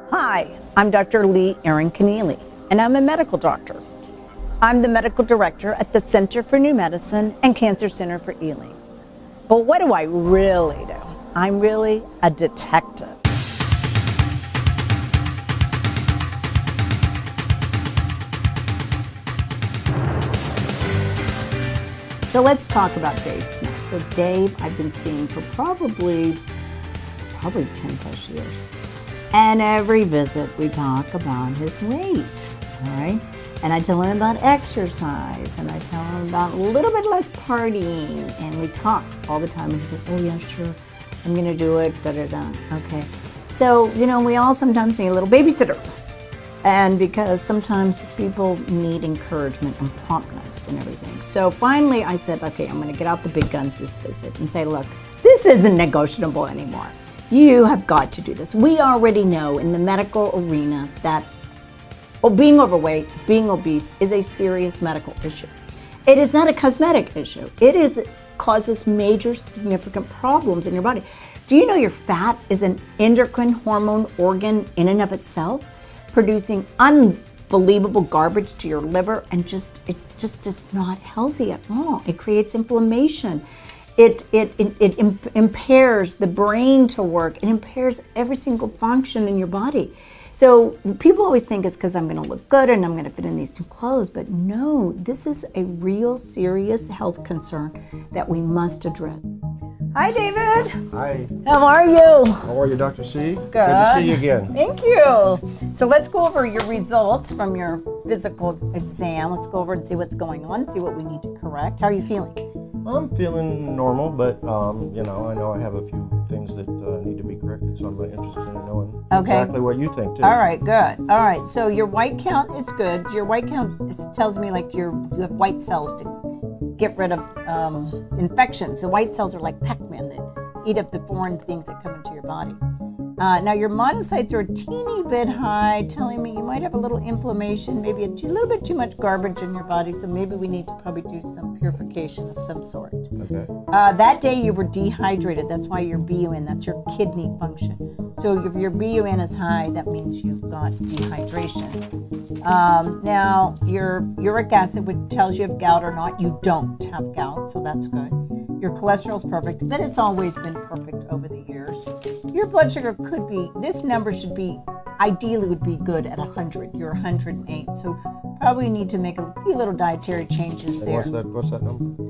Hi, I'm Dr. Lee Erin Keneally, and I'm a medical doctor. I'm the medical director at the Center for New Medicine and Cancer Center for Ealing. But what do I really do? I'm really a detective. So let's talk about Dave Smith. So Dave, I've been seeing for probably 10 plus years. And every visit we talk about his weight, all right? And I tell him about exercise, and I tell him about a little bit less partying, and we talk all the time. And he goes, oh yeah, sure, I'm gonna do it, da-da-da, okay. So, we all sometimes need a little babysitter. And because sometimes people need encouragement and promptness and everything. So finally I said, okay, I'm gonna get out the big guns this visit and say, look, this isn't negotiable anymore. You have got to do this. We already know in the medical arena that being overweight, being obese is a serious medical issue. It is not a cosmetic issue. It causes major significant problems in your body. Do you know your fat is an endocrine hormone organ in and of itself, producing unbelievable garbage to your liver, and it just is not healthy at all. It creates inflammation. It impairs the brain to work. It impairs every single function in your body. So people always think it's because I'm going to look good and I'm going to fit in these new clothes, but no, this is a real serious health concern that we must address. Hi, David. Hi. How are you? How are you, Dr. C? Good. Good to see you again. Thank you. So let's go over your results from your physical exam. Let's go over and see what's going on, see what we need to correct. How are you feeling? I'm feeling normal, but I know I have a few things that need to be corrected, so I'm really interested in knowing exactly what you think too. All right, good. All right, so your white count is good. Your white count tells me like you have white cells to get rid of infections. The white cells are like Pac-Man that eat up the foreign things that come into your body. Now your monocytes are a teeny bit high, telling me you might have a little inflammation, maybe a little bit too much garbage in your body, so maybe we need to probably do some purification of some sort. Okay. That day you were dehydrated, that's why your BUN, that's your kidney function. So if your BUN is high, that means you've got dehydration. Now your uric acid, which tells you if gout or not, you don't have gout, so that's good. Your cholesterol's perfect, but it's always been perfect over the years. Your blood sugar could be, this number should be, ideally would be good at 100. You're 108, so probably need to make a few little dietary changes there. What's that number?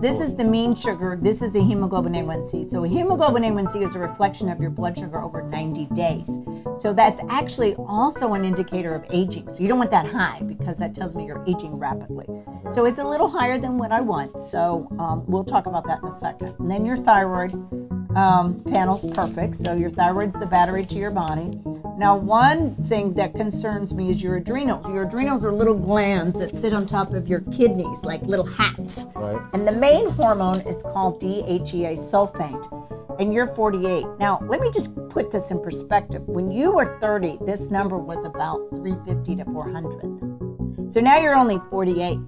This is the mean sugar, this is the hemoglobin A1C. So hemoglobin A1C is a reflection of your blood sugar over 90 days. So that's actually also an indicator of aging. So you don't want that high because that tells me you're aging rapidly. So it's a little higher than what I want. So we'll talk about that in a second. And then your thyroid panel's perfect. So your thyroid's the battery to your body. Now, one thing that concerns me is your adrenals. Your adrenals are little glands that sit on top of your kidneys, like little hats. Right. And the main hormone is called DHEA sulfate, and you're 48. Now, let me just put this in perspective. When you were 30, this number was about 350 to 400. So now you're only 48.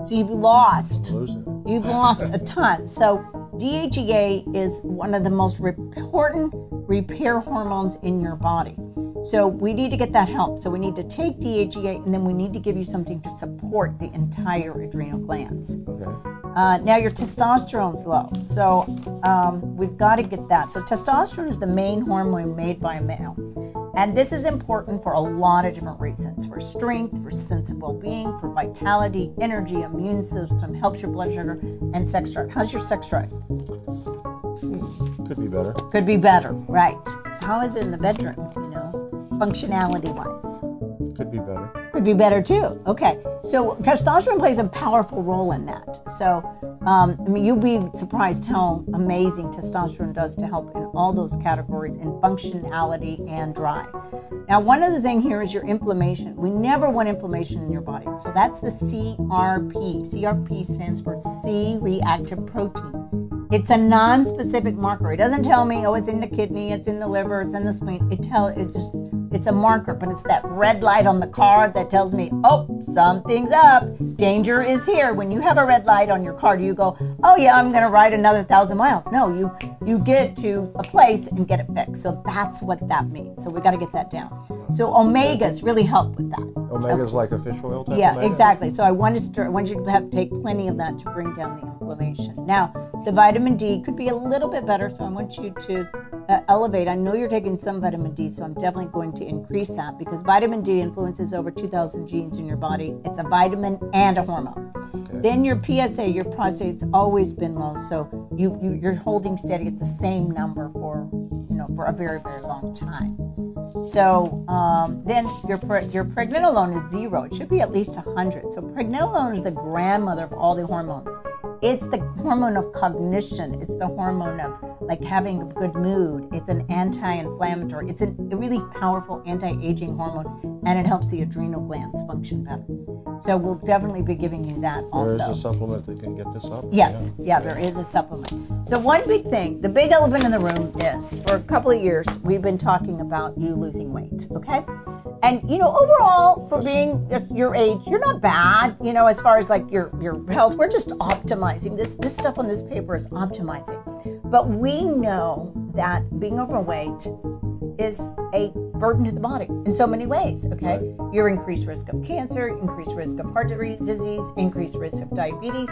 So you've lost a ton. So DHEA is one of the most important repair hormones in your body. So we need to get that help. So we need to take DHEA, and then we need to give you something to support the entire adrenal glands. Okay. Now your testosterone's low, so we've got to get that. So testosterone is the main hormone made by a male. And this is important for a lot of different reasons: for strength, for sense of well-being, for vitality, energy, immune system, helps your blood sugar, and sex drive. How's your sex drive? Could be better. Could be better, right. How is it in the bedroom, functionality-wise? Could be better. Could be better too. Okay, so testosterone plays a powerful role in that. So, you'll be surprised how amazing testosterone does to help in all those categories in functionality and drive. Now, one other thing here is your inflammation. We never want inflammation in your body. So that's the CRP. CRP stands for C-reactive protein. It's a non-specific marker. It doesn't tell me, oh, it's in the kidney, it's in the liver, it's in the spleen. It just It's a marker, but it's that red light on the car that tells me, oh, something's up. Danger is here. When you have a red light on your car, do you go, oh yeah, I'm gonna ride another 1,000 miles? No, you get to a place and get it fixed. So that's what that means. So we gotta get that down. So omegas really help with that. Omegas like a fish oil type? Yeah, omega? exactly. So I want you to have to take plenty of that to bring down the inflammation. Now, the vitamin D could be a little bit better, so I want you to elevate. I know you're taking some vitamin D, so I'm definitely going to increase that because vitamin D influences over 2,000 genes in your body. It's a vitamin and a hormone. Okay. Then your PSA, your prostate's always been low, so you're holding steady at the same number for a very, very long time. So then your pregnenolone is 0. It should be at least 100. So pregnenolone is the grandmother of all the hormones. It's the hormone of cognition. It's the hormone of like having a good mood. It's an anti-inflammatory. It's a really powerful anti-aging hormone, and it helps the adrenal glands function better. So we'll definitely be giving you that also. There is a supplement that can get this up? Yes, yeah, there is a supplement. So one big thing, the big elephant in the room is, for a couple of years, we've been talking about you losing weight, okay? And, overall, for being just your age, you're not bad, as far as like your health. We're just optimizing. This stuff on this paper is optimizing. But we know that being overweight is a burden to the body in so many ways, okay? Right. Your increased risk of cancer, increased risk of heart disease, increased risk of diabetes.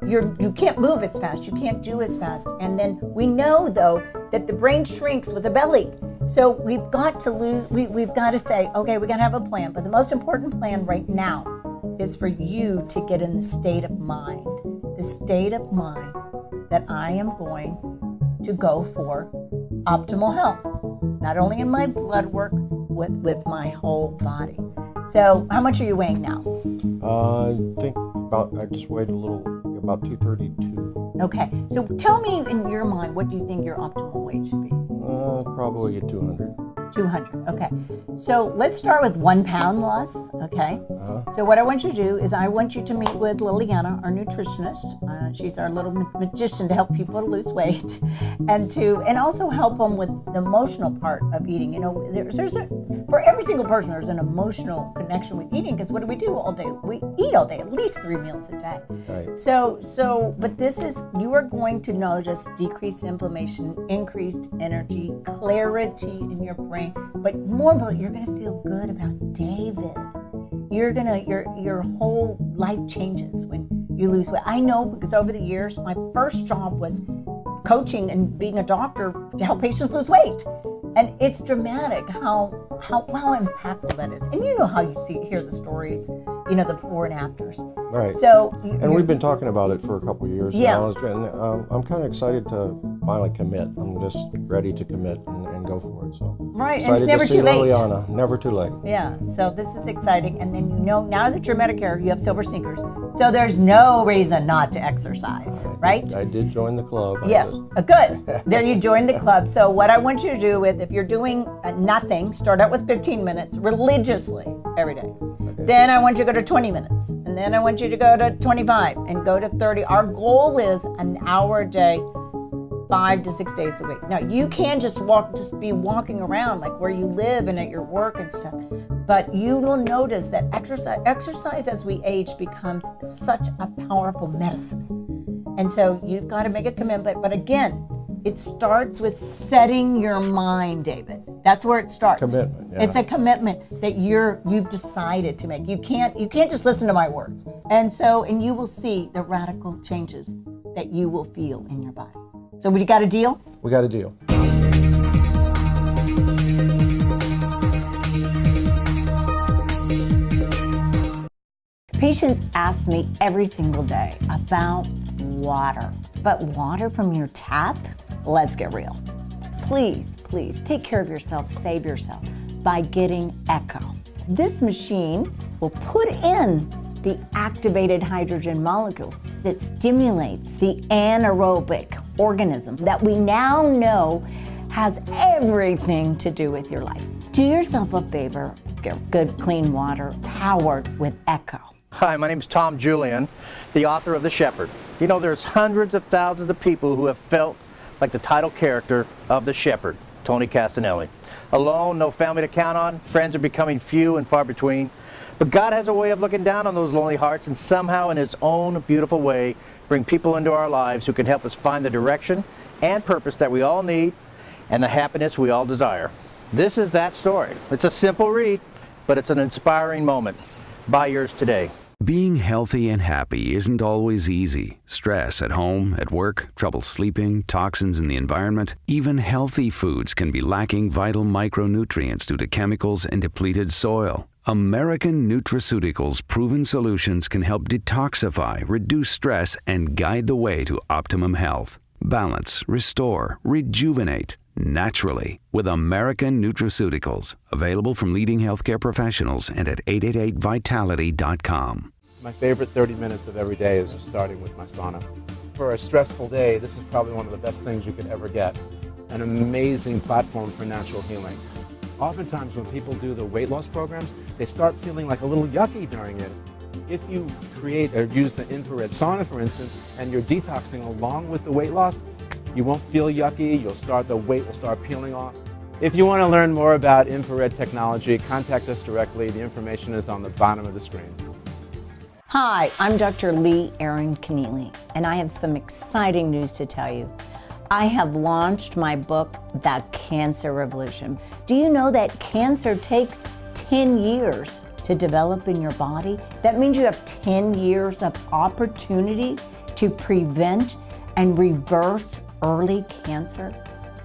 You can't move as fast, you can't do as fast. And then we know, though, that the brain shrinks with a belly. So we've got to say, okay, we got to have a plan. But the most important plan right now is for you to get in the state of mind that I am going to go for optimal health, not only in my blood work, with my whole body. So how much are you weighing now? I think I just weighed about 232. Okay, so tell me in your mind, what do you think your optimal weight should be? Probably 200. 200, okay. So let's start with 1 pound loss, okay? So what I want you to do is I want you to meet with Liliana, our nutritionist. She's our little magician to help people to lose weight and also help them with the emotional part of eating. For every single person, there's an emotional connection with eating because what do we do all day? We eat all day, at least 3 meals a day. Right. But you are going to notice decreased inflammation, increased energy, clarity in your brain, but more importantly, you're going to feel good about David. Your whole life changes when you lose weight. I know because over the years, my first job was coaching and being a doctor to help patients lose weight. And it's dramatic how impactful that is. And you know how you hear the stories, the before and afters. Right. So we've been talking about it for a couple of years now. And I'm kind of excited to finally commit. I'm just ready to commit and go for it. So right, and it's never too late. Liliana. Never too late. Yeah. So this is exciting. And then now that you're Medicare, you have silver sneakers. So there's no reason not to exercise, right? I did join the club. Yeah. Good. There you joined the club. So what I want you to do if you're doing nothing, start out with 15 minutes religiously every day. Okay. Then I want you to go to 20 minutes. And then I want you to go to 25 and go to 30. Our goal is an hour a day, 5 to 6 days a week. Now, you can just be walking around like where you live and at your work and stuff. But you will notice that exercise as we age becomes such a powerful medicine. And so you've got to make a commitment. But again, it starts with setting your mind, David. That's where it starts. Commitment. Yeah. It's a commitment that you've decided to make. You can't just listen to my words. And you will see the radical changes that you will feel in your body. So we got a deal? We got a deal. Patients ask me every single day about water. But water from your tap? Let's get real. Please take care of yourself, save yourself by getting Echo. This machine will put in the activated hydrogen molecule that stimulates the anaerobic organisms that we now know has everything to do with your life. Do yourself a favor, get good clean water powered with Echo. Hi, my name is Tom Julian, the author of The Shepherd. There's hundreds of thousands of people who have felt like the title character of The Shepherd, Tony Castanelli. Alone, no family to count on, friends are becoming few and far between. But God has a way of looking down on those lonely hearts and somehow in His own beautiful way bring people into our lives who can help us find the direction and purpose that we all need and the happiness we all desire. This is that story. It's a simple read, but it's an inspiring moment. Buy yours today. Being healthy and happy isn't always easy. Stress at home, at work, trouble sleeping, toxins in the environment. Even healthy foods can be lacking vital micronutrients due to chemicals and depleted soil. American Nutraceuticals' proven solutions can help detoxify, reduce stress, and guide the way to optimum health. Balance, restore, rejuvenate naturally with American Nutraceuticals. Available from leading healthcare professionals and at 888vitality.com. My favorite 30 minutes of every day is starting with my sauna. For a stressful day, this is probably one of the best things you could ever get. An amazing platform for natural healing. Oftentimes when people do the weight loss programs, they start feeling like a little yucky during it. If you create or use the infrared sauna, for instance, and you're detoxing along with the weight loss, you won't feel yucky, the weight will start peeling off. If you want to learn more about infrared technology, contact us directly. The information is on the bottom of the screen. Hi, I'm Dr. Lee Erin Keneally, and I have some exciting news to tell you. I have launched my book, The Cancer Revolution. Do you know that cancer takes 10 years to develop in your body? That means you have 10 years of opportunity to prevent and reverse early cancer.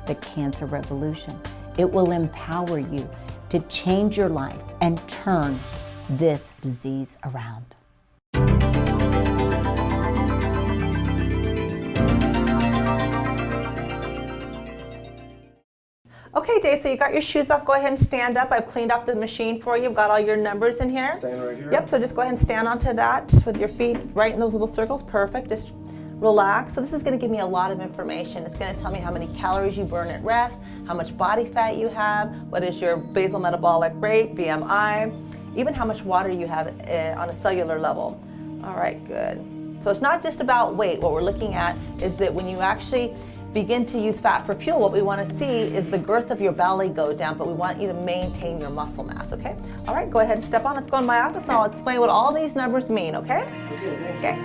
The Cancer Revolution. It will empower you to change your life and turn this disease around. Okay, Dave, so you got your shoes off. Go ahead and stand up. I've cleaned up the machine for you. I've got all your numbers in here. Stand right here? Yep, so just go ahead and stand onto that with your feet right in those little circles. Perfect. Just relax. So this is going to give me a lot of information. It's going to tell me how many calories you burn at rest, how much body fat you have, what is your basal metabolic rate, BMI, even how much water you have on a cellular level. All right, good. So it's not just about weight. What we're looking at is that when you actually begin to use fat for fuel, what we want to see is the girth of your belly go down, but we want you to maintain your muscle mass, okay? All right, go ahead and step on. Let's go in my office and I'll explain what all these numbers mean, okay? Okay.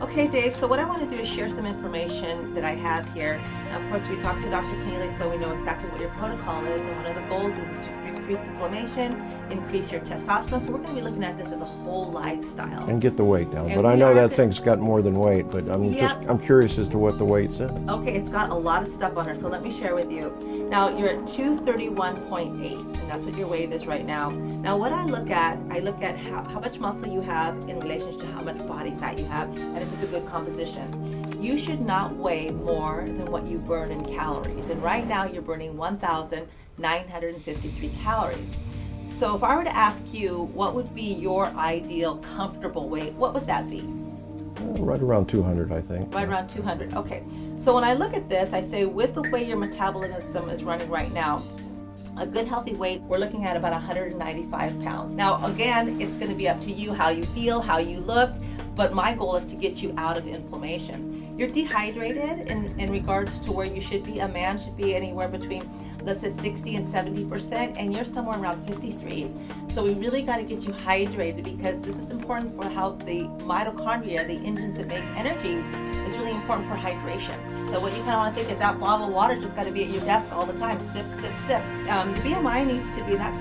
Okay, Dave, so what I want to do is share some information that I have here. Now, of course, we talked to Dr. Keneally, so we know exactly what your protocol is, and one of the goals is to decrease inflammation, increase your testosterone. So we're going to be looking at this as a whole lifestyle. And get the weight down. And but I know that thing's got more than weight, but I'm curious as to what the weight says. Okay, it's got a lot of stuff on her, so let me share with you. Now, you're at 231.8, and that's what your weight is right now. Now, what I look at how much muscle you have in relation to how much body fat you have, and if it's a good composition. You should not weigh more than what you burn in calories, and right now you're burning 1,953 calories. So if I were to ask you what would be your ideal comfortable weight, what would that be? Right around 200, I think. Right around 200, okay. So when I look at this, I say with the way your metabolism is running right now, a good healthy weight, we're looking at about 195 pounds. Now again, it's going to be up to you how you feel, how you look, but my goal is to get you out of inflammation. You're dehydrated in regards to where you should be. A man should be anywhere between, let's say, 60 and 70%, and you're somewhere around 53. So we really got to get you hydrated because this is important for how the mitochondria, the engines that make energy, is really important for hydration. So what you kind of want to think is that bottle of water just got to be at your desk all the time. Sip, sip, sip. Your BMI needs to be, that's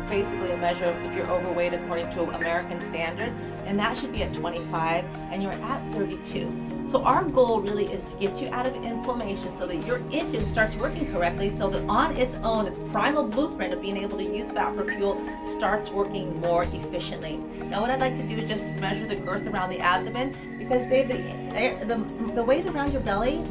basically a measure of if you're overweight according to American standards, and that should be at 25, and you're at 32. So our goal really is to get you out of inflammation so that your engine starts working correctly, so that on its own, its primal blueprint of being able to use fat for fuel starts working more efficiently. Now what I'd like to do is just measure the girth around the abdomen, because Dave, the weight around your belly,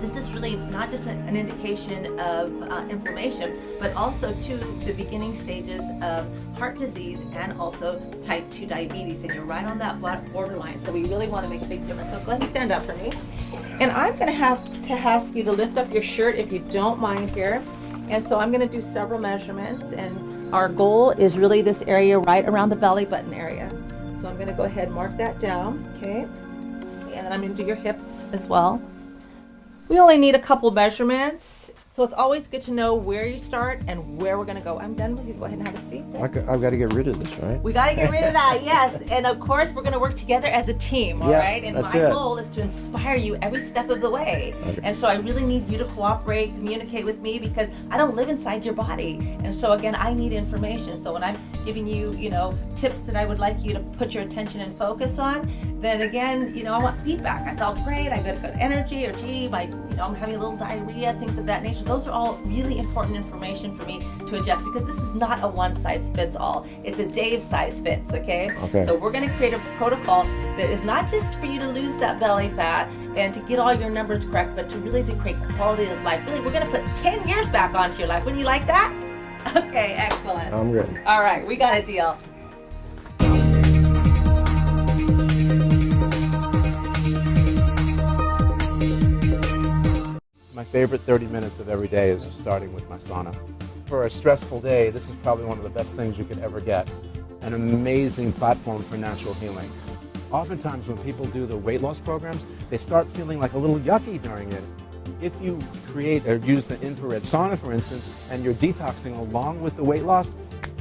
this is really not just an indication of inflammation, but also to the beginning stages of heart disease and also type 2 diabetes, and you're right on that borderline. So we really want to make a big difference. So go ahead and stand up for me. And I'm going to have to ask you to lift up your shirt if you don't mind here. And so I'm going to do several measurements, and our goal is really this area right around the belly button area. So I'm going to go ahead and mark that down, okay? And then I'm going to do your hips as well. We only need a couple measurements, So it's always good to know where you start and where we're gonna go. I'm done with you. Go ahead and have a seat. I've got to get rid of this, right? We gotta get rid of that, yes. And of course, we're gonna work together as a team, all Yeah, right? And that's my it. goal is to inspire you every step of the way. Okay. And so I really need you to cooperate, communicate with me, because I don't live inside your body. And so again, I need information. So when I'm giving you, tips that I would like you to put your attention and focus on, then again, I want feedback. I felt great, I got good energy, or gee, I'm having a little diarrhea, things of that nature. Those are all really important information for me to adjust, because this is not a one size fits all. It's a Dave size fits, okay? So we're gonna create a protocol that is not just for you to lose that belly fat and to get all your numbers correct, but to create quality of life. Really, we're gonna put 10 years back onto your life. Wouldn't you like that? Okay, excellent. I'm ready. All right, we got a deal. My favorite 30 minutes of every day is starting with my sauna. For a stressful day, this is probably one of the best things you could ever get. An amazing platform for natural healing. Oftentimes when people do the weight loss programs, they start feeling like a little yucky during it. If you create or use the infrared sauna, for instance, and you're detoxing along with the weight loss,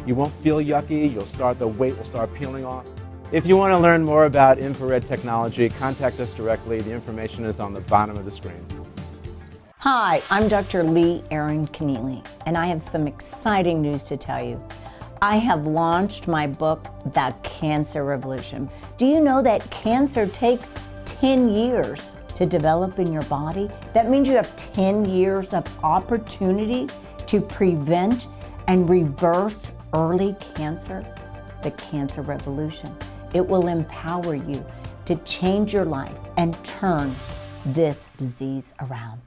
you won't feel yucky, the weight will start peeling off. If you want to learn more about infrared technology, contact us directly. The information is on the bottom of the screen. Hi, I'm Dr. Lee Erin Keneally, and I have some exciting news to tell you. I have launched my book, The Cancer Revolution. Do you know that cancer takes 10 years to develop in your body? That means you have 10 years of opportunity to prevent and reverse early cancer. The Cancer Revolution. It will empower you to change your life and turn this disease around.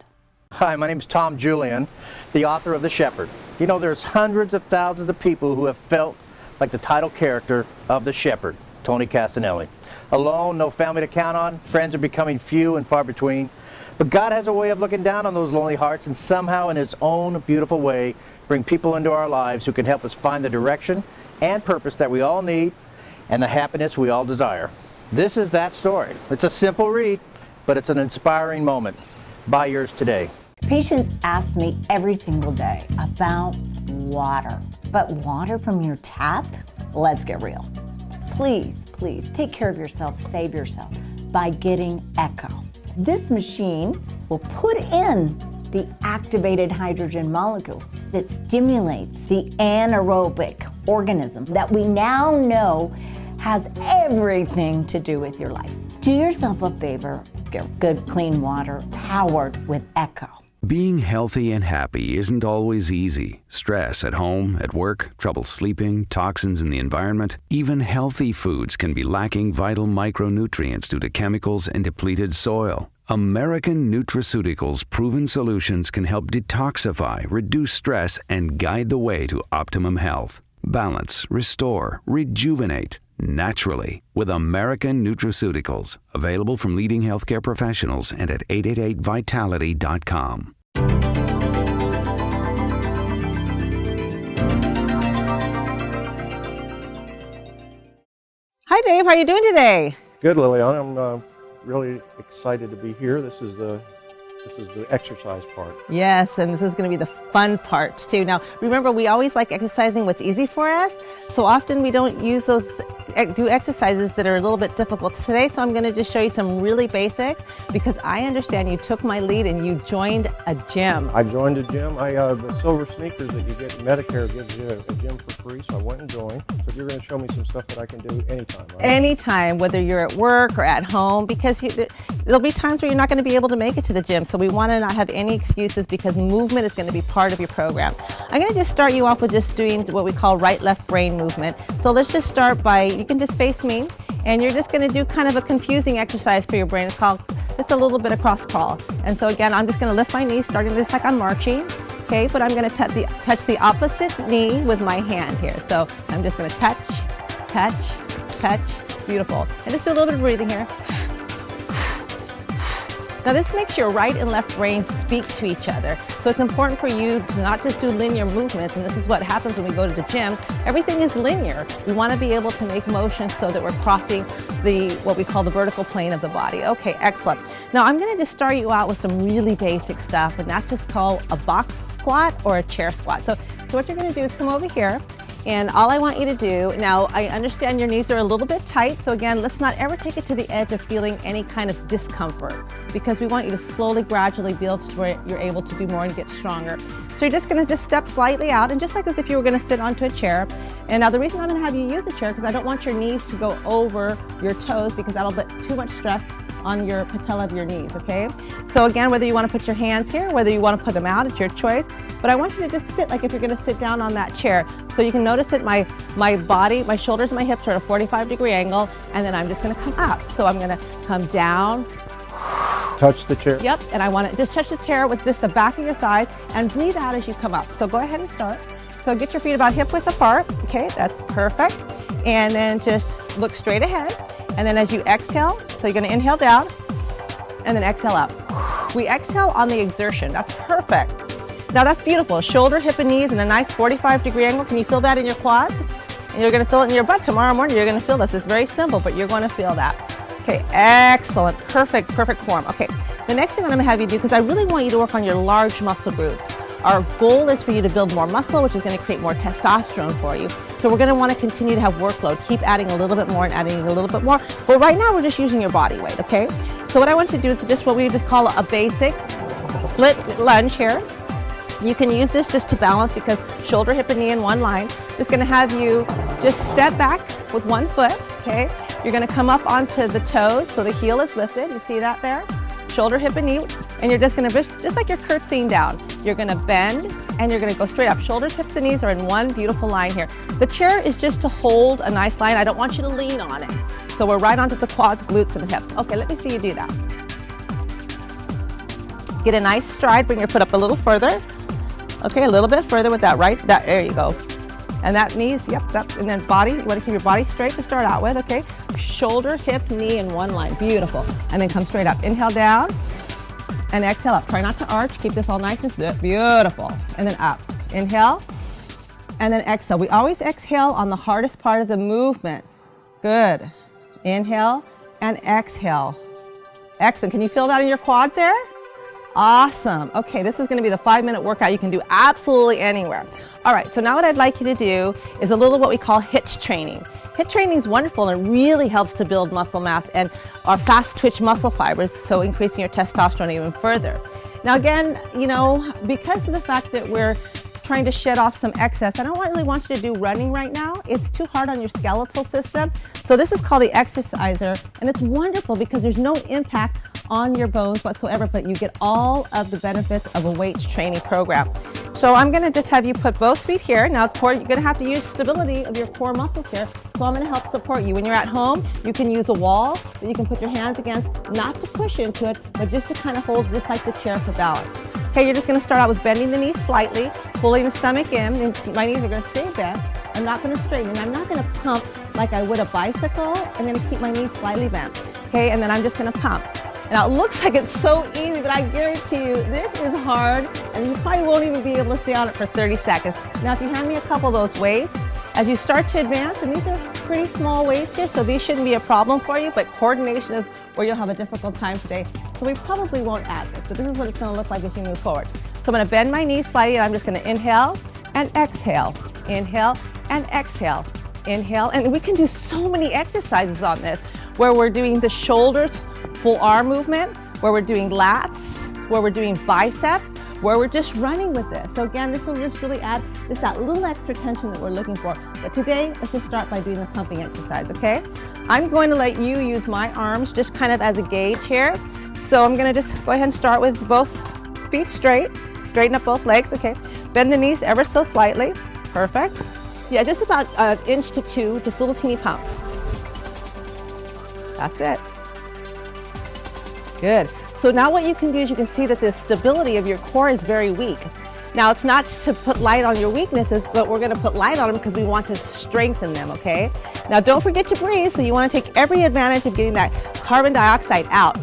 Hi, my name is Tom Julian, the author of The Shepherd. There's hundreds of thousands of people who have felt like the title character of The Shepherd, Tony Castanelli. Alone, no family to count on, friends are becoming few and far between. But God has a way of looking down on those lonely hearts and somehow in His own beautiful way bring people into our lives who can help us find the direction and purpose that we all need and the happiness we all desire. This is that story. It's a simple read, but it's an inspiring moment. Buy yours today. Patients ask me every single day about water. But water from your tap? Let's get real. Please, please take care of yourself, save yourself by getting Echo. This machine will put in the activated hydrogen molecule that stimulates the anaerobic organisms that we now know has everything to do with your life. Do yourself a favor, get good clean water powered with Echo. Being healthy and happy isn't always easy. Stress at home, at work, trouble sleeping, toxins in the environment. Even healthy foods can be lacking vital micronutrients due to chemicals and depleted soil. American Nutraceuticals' proven solutions can help detoxify, reduce stress, and guide the way to optimum health. Balance, restore, rejuvenate naturally with American Nutraceuticals. Available from leading healthcare professionals and at 888vitality.com. Hi Dave, how are you doing today? Good, Liliana. I'm really excited to be here. This is the exercise part. Yes, and this is going to be the fun part too. Now, remember, we always like exercising what's easy for us. So often we don't do exercises that are a little bit difficult today. So I'm going to just show you some really basics because I understand you took my lead and you joined a gym. I joined a gym. The silver sneakers that you get, Medicare gives you a gym for free, so I went and joined. So you're going to show me some stuff that I can do anytime, right? Anytime, whether you're at work or at home, because there'll be times where you're not going to be able to make it to the gym. So we want to not have any excuses because movement is going to be part of your program. I'm going to just start you off with just doing what we call right-left brain movement. So let's just start by, you can just face me, and you're just going to do kind of a confusing exercise for your brain. It's a little bit of cross crawl. And so again, I'm just going to lift my knee, starting just like I'm marching. Okay, but I'm going to touch the opposite knee with my hand here. So I'm just going to touch, touch, touch. Beautiful. And just do a little bit of breathing here. Now this makes your right and left brain speak to each other. So it's important for you to not just do linear movements, and this is what happens when we go to the gym. Everything is linear. We want to be able to make motion so that we're crossing what we call the vertical plane of the body. Okay, excellent. Now I'm going to just start you out with some really basic stuff, and that's just called a box squat or a chair squat. So what you're going to do is come over here. And all I want you to do, now I understand your knees are a little bit tight, so again, let's not ever take it to the edge of feeling any kind of discomfort, because we want you to slowly, gradually build to where you're able to do more and get stronger. So you're just gonna just step slightly out, and just like as if you were gonna sit onto a chair. And now the reason I'm gonna have you use a chair, because I don't want your knees to go over your toes, because that'll put too much stress on your patella of your knees, okay? So again, whether you want to put your hands here, whether you want to put them out, it's your choice. But I want you to just sit like if you're going to sit down on that chair. So you can notice that my body, my shoulders and my hips are at a 45-degree angle, and then I'm just going to come up. So I'm going to come down. Touch the chair. Yep, and I want to just touch the chair with just the back of your thighs and breathe out as you come up. So go ahead and start. So get your feet about hip width apart. Okay, that's perfect. And then just look straight ahead. And then as you exhale, so you're going to inhale down and then exhale up. We exhale on the exertion. That's perfect. Now that's beautiful. Shoulder, hip, and knees in a nice 45-degree angle. Can you feel that in your quads? And you're going to feel it in your butt. Tomorrow morning you're going to feel this. It's very simple, but you're going to feel that. Okay, excellent. Perfect form. Okay, the next thing I'm going to have you do, because I really want you to work on your large muscle groups. Our goal is for you to build more muscle, which is going to create more testosterone for you. So we're going to want to continue to have workload. Keep adding a little bit more and adding a little bit more. But right now we're just using your body weight, okay? So what I want you to do is just what we just call a basic split lunge here. You can use this just to balance, because shoulder, hip, and knee in one line. It's going to have you just step back with one foot, okay? You're going to come up onto the toes so the heel is lifted. You see that there? Shoulder, hip, and knee, and you're just going to, just like you're curtsying down, you're going to bend and you're going to go straight up. Shoulders, hips, and knees are in one beautiful line here. The chair is just to hold a nice line. I don't want you to lean on it. So we're right onto the quads, glutes, and the hips. Okay, let me see you do that. Get a nice stride, bring your foot up a little further. Okay, a little bit further with that right, there you go. And that knees, yep, and then body, you want to keep your body straight to start out with, okay? Shoulder, hip, knee in one line, beautiful. And then come straight up, inhale down, and exhale up. Try not to arch, keep this all nice and smooth, beautiful. And then up, inhale, and then exhale. We always exhale on the hardest part of the movement. Good, inhale and exhale. Excellent, can you feel that in your quads there? Awesome. Okay, this is going to be the 5-minute workout you can do absolutely anywhere. All right, so now what I'd like you to do is a little what we call HIIT training. HIIT training is wonderful and really helps to build muscle mass and our fast twitch muscle fibers, so increasing your testosterone even further. Now again, you know, because of the fact that we're trying to shed off some excess, I don't really want you to do running right now. It's too hard on your skeletal system. So this is called the exerciser, and it's wonderful because there's no impact on your bones whatsoever, but you get all of the benefits of a weights training program. So I'm gonna just have you put both feet here. Now you're gonna have to use stability of your core muscles here. So I'm gonna help support you. When you're at home, you can use a wall that you can put your hands against, not to push into it, but just to kind of hold just like the chair for balance. Okay, you're just gonna start out with bending the knees slightly, pulling the stomach in, and my knees are gonna stay bent. I'm not gonna straighten, and I'm not gonna pump like I would a bicycle. I'm gonna keep my knees slightly bent. Okay, and then I'm just gonna pump. Now it looks like it's so easy, but I guarantee you this is hard, and you probably won't even be able to stay on it for 30 seconds. Now if you hand me a couple of those weights, as you start to advance, and these are pretty small weights here, so these shouldn't be a problem for you, but coordination is where you'll have a difficult time today. So we probably won't add this, but this is what it's gonna look like as you move forward. So I'm gonna bend my knees slightly, and I'm just gonna inhale and exhale, inhale and exhale, inhale. And we can do so many exercises on this, where we're doing the shoulders, full arm movement, where we're doing lats, where we're doing biceps, where we're just running with this. So again, this will just really add just that little extra tension that we're looking for. But today, let's just start by doing the pumping exercise, okay? I'm going to let you use my arms just kind of as a gauge here. So I'm gonna just go ahead and start with both feet straight, straighten up both legs, okay? Bend the knees ever so slightly, perfect. Yeah, just about an inch to 2, just little teeny pumps. That's it. Good. So now what you can do is you can see that the stability of your core is very weak. Now it's not to put light on your weaknesses, but we're gonna put light on them because we want to strengthen them, okay? Now don't forget to breathe, so you wanna take every advantage of getting that carbon dioxide out.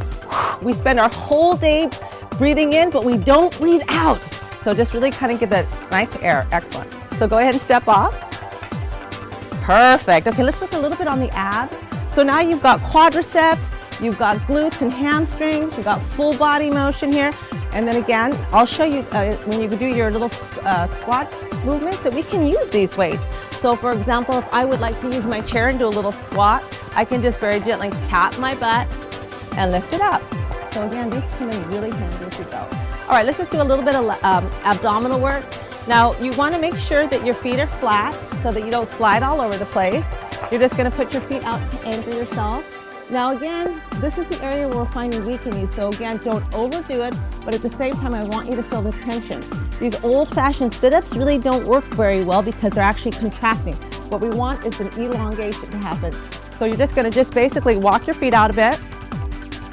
We spend our whole day breathing in, but we don't breathe out. So just really kind of give that nice air. Excellent. So go ahead and step off. Perfect. Okay, let's look a little bit on the abs. So now you've got quadriceps, you've got glutes and hamstrings, you've got full body motion here. And then again, I'll show you when you do your little squat movements that we can use these weights. So for example, if I would like to use my chair and do a little squat, I can just very gently tap my butt and lift it up. So again, these come in really handy as you go. All right, let's just do a little bit of abdominal work. Now, you want to make sure that your feet are flat so that you don't slide all over the place. You're just going to put your feet out to anchor yourself. Now again, this is the area where we're finding weak in you. So again, don't overdo it, but at the same time, I want you to feel the tension. These old-fashioned sit-ups really don't work very well because they're actually contracting. What we want is an elongation to happen. So you're just going to basically walk your feet out a bit.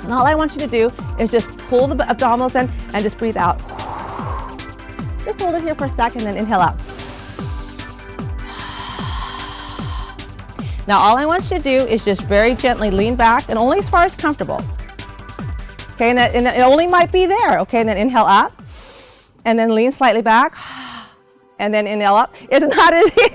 And all I want you to do is just pull the abdominals in and just breathe out. Just hold it here for a second, then inhale out. Now all I want you to do is just very gently lean back and only as far as comfortable. Okay, and it only might be there. Okay, and then inhale up and then lean slightly back and then inhale up. It's not easy.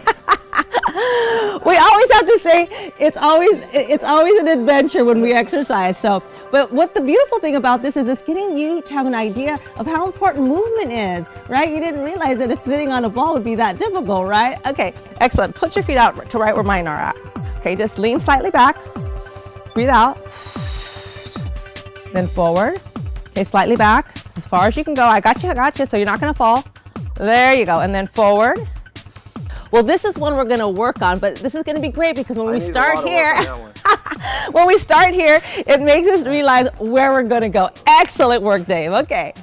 We always have to say it's always an adventure when we exercise. So, but what the beautiful thing about this is it's getting you to have an idea of how important movement is, right? You didn't realize that if sitting on a ball would be that difficult, right? Okay, excellent. Put your feet out to right where mine are at. Okay, just lean slightly back, breathe out, then forward. Okay, slightly back, as far as you can go. I got you, so you're not gonna fall. There you go, and then forward. Well, this is one we're gonna work on, but this is gonna be great because when we start here, when we start here, it makes us realize where we're gonna go. Excellent work, Dave, okay.